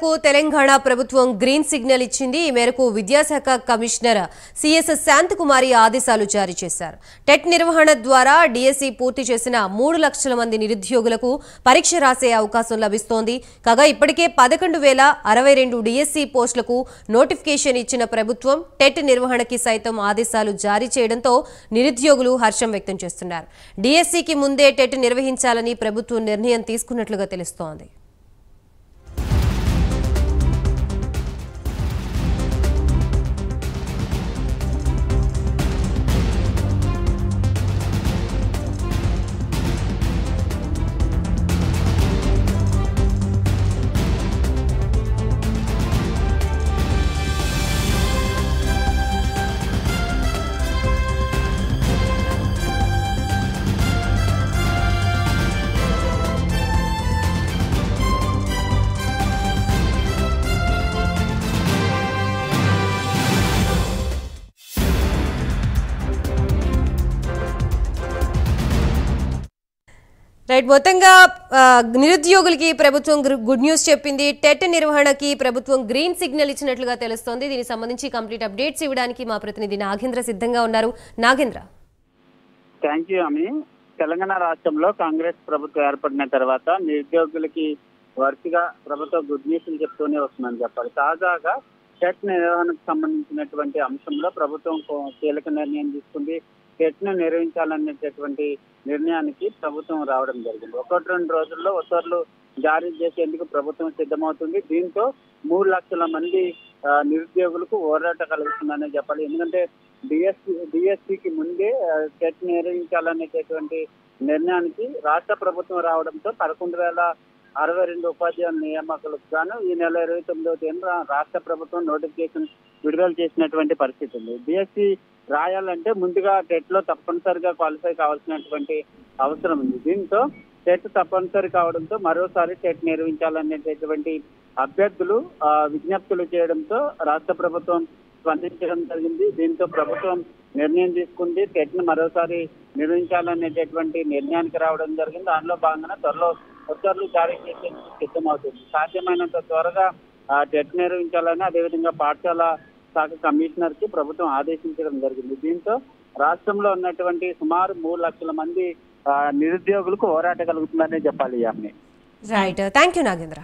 నిర్వహణకు తెలంగాణ ప్రభుత్వం green signal ఇచ్చింది. ఈ మేరకు విద్యాశాఖ కమిషనర్ సిఎస్ శాంతకుమారి ఆదేశాలు జారీ చేశారు. టెట్ నిర్వహణ ద్వారా డిఎస్సి పూర్తి చేసిన 3 లక్షల మంది నిరుద్యోగులకు పరీక్ష రాసే అవకాశం లభిస్తోంది. కాగా ఇప్పటికే 11,062 డిఎస్సి పోస్టులకు నోటిఫికేషన్ ఇచ్చిన ప్రభుత్వం టెట్ నిర్వహణకి సైతం ఆదేశాలు జారీ చేయడంతో నిరుద్యోగులు హర్షం వ్యక్తం చేస్తున్నారు. డిఎస్సికి ముందే టెట్ నిర్వహించాలని ప్రభుత్వం నిర్ణయం తీసుకున్నట్లుగా తెలుస్తోంది. రైట్, మొత్తంగా నిరుద్యోగులకి ప్రభుత్వం గుడ్ న్యూస్ చెప్పింది. టెట్ నిర్వహణకి ప్రభుత్వం గ్రీన్ సిగ్నల్ ఇచ్చినట్లుగా తెలుస్తోంది. దీనికి సంబంధించి కంప్లీట్ అప్డేట్స్ ఇవ్వడానికి మా ప్రతినిధి నాగేంద్ర సిద్ధంగా ఉన్నారు. నాగేంద్ర. థ్యాంక్ యూ అమి. తెలంగాణ రాష్ట్రంలో కాంగ్రెస్ ప్రభుత్వం ఏర్పడిన తర్వాత నిరుద్యోగులకి వరుసగా ప్రభుత్వం గుడ్ న్యూస్ చెప్తూనే వస్తుందని చెప్పాలి. తాజాగా టెట్ నిర్వహణకు సంబంధించినటువంటి అంశంలో ప్రభుత్వం కీలక నిర్ణయం తీసుకుంది. టెట్ ను నిర్వహించాలనేటటువంటి నిర్ణయానికి ప్రభుత్వం రావడం జరిగింది. 1-2 రోజుల్లో ఉత్తర్వులు జారీ చేసేందుకు ప్రభుత్వం సిద్ధమవుతుంది. దీంతో 3 లక్షల మంది నిరుద్యోగులకు ఓరాట కలుగుతుందనే చెప్పాలి. ఎందుకంటే డిఎస్సికి ముందే టెట్ నిర్వహించాలనేటటువంటి నిర్ణయానికి రాష్ట్ర ప్రభుత్వం రావడంతో 11,062 ఉపాధ్యాయుల నియామకాలకు గాను ఈ నెల 29వ తేదీన రాష్ట్ర ప్రభుత్వం నోటిఫికేషన్ విడుదల చేసినటువంటి పరిస్థితి ఉంది. డిఎస్సి రాయాలంటే ముందుగా టెట్ లో తప్పనిసరిగా క్వాలిఫై కావాల్సినటువంటి అవసరం ఉంది. దీంతో టెట్ తప్పనిసరి కావడంతో మరోసారి టెట్ నిర్వహించాలనేటటువంటి అభ్యర్థులు విజ్ఞప్తులు చేయడంతో రాష్ట్ర ప్రభుత్వం స్పందించడం జరిగింది. దీంతో ప్రభుత్వం నిర్ణయం తీసుకుంది. టెట్ ను మరోసారి నిర్వహించాలనేటటువంటి నిర్ణయానికి రావడం జరిగింది. దానిలో భాగంగా త్వరలో ఉత్తర్వులు జారీ చేసేందుకు సిద్ధమవుతుంది. సాధ్యమైనంత త్వరగా టెట్ నిర్వహించాలని, అదేవిధంగా పాఠశాల శాఖ కమిషనర్ కి ప్రభుత్వం ఆదేశించడం జరిగింది. దీంతో రాష్ట్రంలో ఉన్నటువంటి సుమారు 3 లక్షల మంది నిరుద్యోగులకు పోరాట కలుగుతుందనే చెప్పాలి. Right, thank you Nagendra.